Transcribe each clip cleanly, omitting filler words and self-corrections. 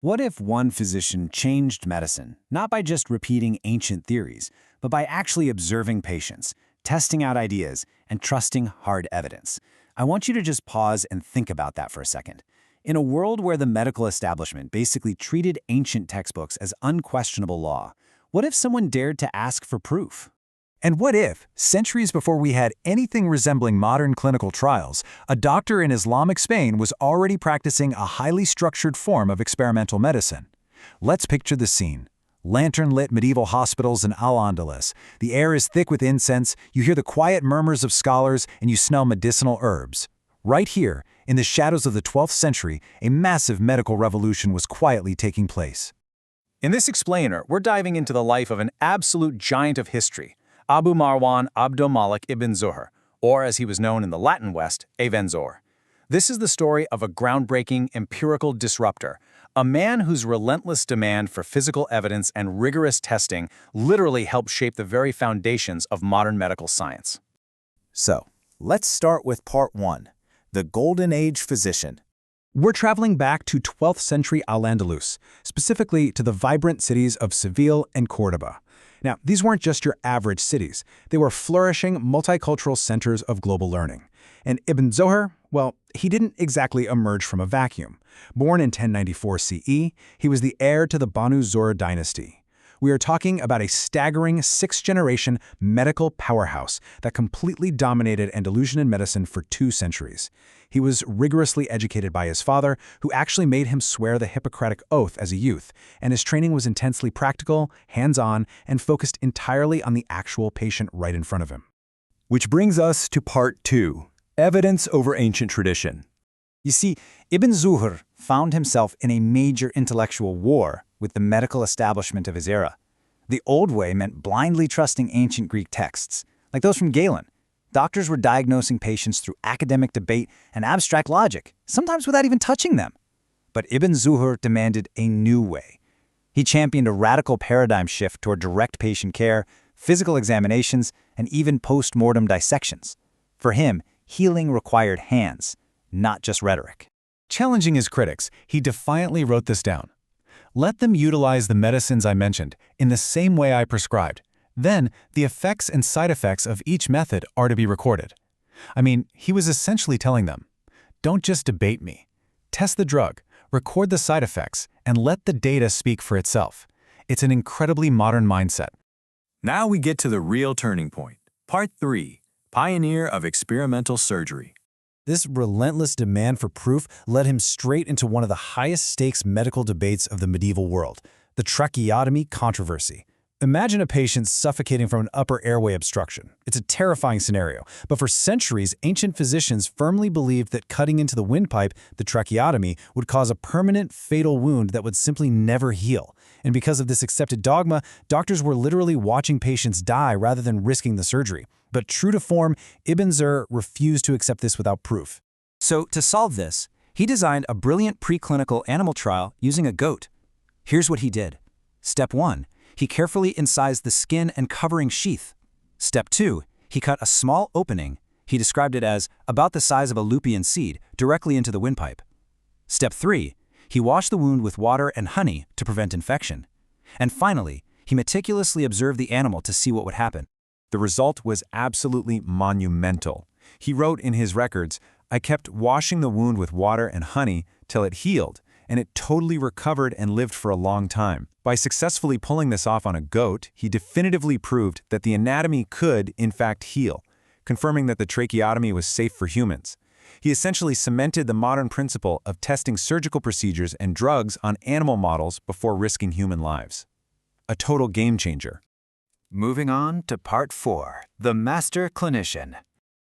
What if one physician changed medicine, not by just repeating ancient theories, but by actually observing patients, testing out ideas, and trusting hard evidence? I want you to just pause and think about that for a second. In a world where the medical establishment basically treated ancient textbooks as unquestionable law, what if someone dared to ask for proof? And what if, centuries before we had anything resembling modern clinical trials, a doctor in Islamic Spain was already practicing a highly structured form of experimental medicine? Let's picture the scene. Lantern-lit medieval hospitals in Al-Andalus. The air is thick with incense, you hear the quiet murmurs of scholars, and you smell medicinal herbs. Right here, in the shadows of the 12th century, a massive medical revolution was quietly taking place. In this explainer, we're diving into the life of an absolute giant of history, Abu Marwan Abdul Malik Ibn Zuhr, or as he was known in the Latin West, Avenzoar. This is the story of a groundbreaking empirical disruptor, a man whose relentless demand for physical evidence and rigorous testing literally helped shape the very foundations of modern medical science. So, let's start with part 1, the Golden Age physician. We're traveling back to 12th century Al-Andalus, specifically to the vibrant cities of Seville and Córdoba. Now, these weren't just your average cities. They were flourishing multicultural centers of global learning. And Ibn Zuhr, well, he didn't exactly emerge from a vacuum. Born in 1094 CE, he was the heir to the Banu Zuhr dynasty. We are talking about a staggering 6th-generation medical powerhouse that completely dominated Andalusian medicine for 2 centuries. He was rigorously educated by his father, who actually made him swear the Hippocratic Oath as a youth, and his training was intensely practical, hands-on, and focused entirely on the actual patient right in front of him. Which brings us to part 2, evidence over ancient tradition. You see, Ibn Zuhr found himself in a major intellectual war with the medical establishment of his era. The old way meant blindly trusting ancient Greek texts, like those from Galen. Doctors were diagnosing patients through academic debate and abstract logic, sometimes without even touching them. But Ibn Zuhr demanded a new way. He championed a radical paradigm shift toward direct patient care, physical examinations, and even post-mortem dissections. For him, healing required hands, not just rhetoric. Challenging his critics, he defiantly wrote this down. Let them utilize the medicines I mentioned in the same way I prescribed. Then, the effects and side effects of each method are to be recorded. I mean, he was essentially telling them, don't just debate me. Test the drug, record the side effects, and let the data speak for itself. It's an incredibly modern mindset. Now we get to the real turning point. Part 3, pioneer of experimental surgery. This relentless demand for proof led him straight into one of the highest-stakes medical debates of the medieval world, the tracheotomy controversy. Imagine a patient suffocating from an upper airway obstruction. It's a terrifying scenario, but for centuries, ancient physicians firmly believed that cutting into the windpipe, the tracheotomy, would cause a permanent, fatal wound that would simply never heal. And because of this accepted dogma, doctors were literally watching patients die rather than risking the surgery. But true to form, Ibn Zuhr refused to accept this without proof. So, to solve this, he designed a brilliant preclinical animal trial using a goat. Here's what he did. Step 1. He carefully incised the skin and covering sheath. Step 2. He cut a small opening, he described it as about the size of a lupin seed, directly into the windpipe. Step 3. He washed the wound with water and honey to prevent infection. And finally, he meticulously observed the animal to see what would happen. The result was absolutely monumental. He wrote in his records, I kept washing the wound with water and honey till it healed, and it totally recovered and lived for a long time. By successfully pulling this off on a goat, he definitively proved that the anatomy could, in fact, heal, confirming that the tracheotomy was safe for humans. He essentially cemented the modern principle of testing surgical procedures and drugs on animal models before risking human lives. A total game changer. Moving on to part 4, the master clinician.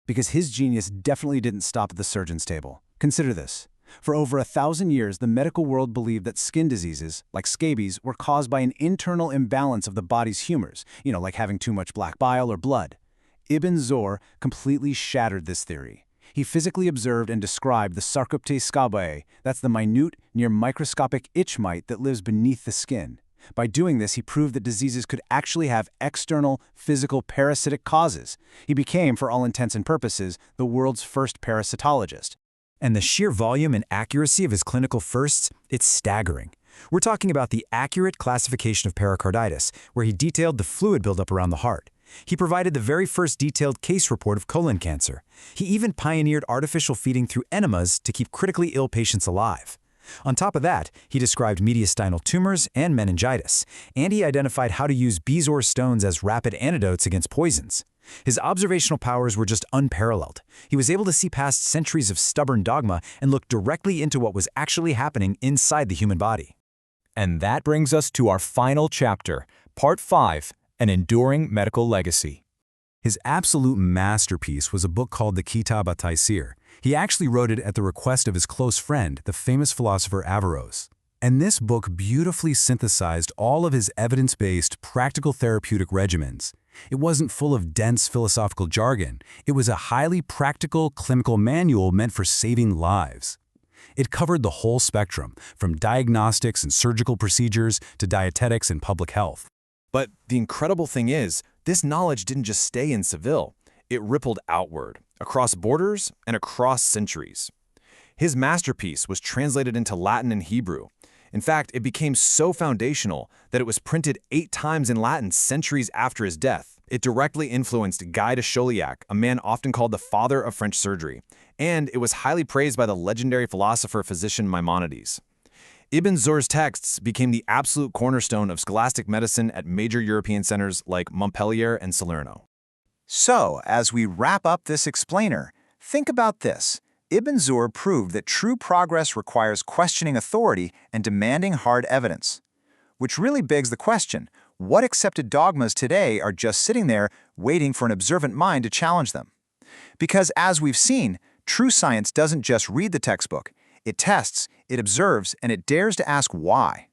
Because his genius definitely didn't stop at the surgeon's table. Consider this. For over 1,000 years, the medical world believed that skin diseases, like scabies, were caused by an internal imbalance of the body's humors, like having too much black bile or blood. Ibn Zuhr completely shattered this theory. He physically observed and described the sarcopte scabae, that's the minute, near microscopic itch mite that lives beneath the skin. By doing this, he proved that diseases could actually have external, physical, parasitic causes. He became, for all intents and purposes, the world's first parasitologist. And the sheer volume and accuracy of his clinical firsts, it's staggering. We're talking about the accurate classification of pericarditis, where he detailed the fluid buildup around the heart. He provided the very first detailed case report of colon cancer. He even pioneered artificial feeding through enemas to keep critically ill patients alive. On top of that, he described mediastinal tumors and meningitis, and he identified how to use bezoar stones as rapid antidotes against poisons. His observational powers were just unparalleled. He was able to see past centuries of stubborn dogma and look directly into what was actually happening inside the human body. And that brings us to our final chapter, Part 5, An Enduring Medical Legacy. His absolute masterpiece was a book called the Kitab at-Taysir. He actually wrote it at the request of his close friend, the famous philosopher Averroes. And this book beautifully synthesized all of his evidence-based, practical therapeutic regimens. It wasn't full of dense philosophical jargon. It was a highly practical clinical manual meant for saving lives. It covered the whole spectrum, from diagnostics and surgical procedures to dietetics and public health. But the incredible thing is, this knowledge didn't just stay in Seville. It rippled outward, across borders and across centuries. His masterpiece was translated into Latin and Hebrew. In fact, it became so foundational that it was printed 8 times in Latin centuries after his death. It directly influenced Guy de Chauliac, a man often called the father of French surgery, and it was highly praised by the legendary philosopher-physician Maimonides. Ibn Zuhr's texts became the absolute cornerstone of scholastic medicine at major European centers like Montpellier and Salerno. So, as we wrap up this explainer, think about this. Ibn Zuhr proved that true progress requires questioning authority and demanding hard evidence. Which really begs the question, what accepted dogmas today are just sitting there waiting for an observant mind to challenge them? Because as we've seen, true science doesn't just read the textbook. It tests, it observes, and it dares to ask why.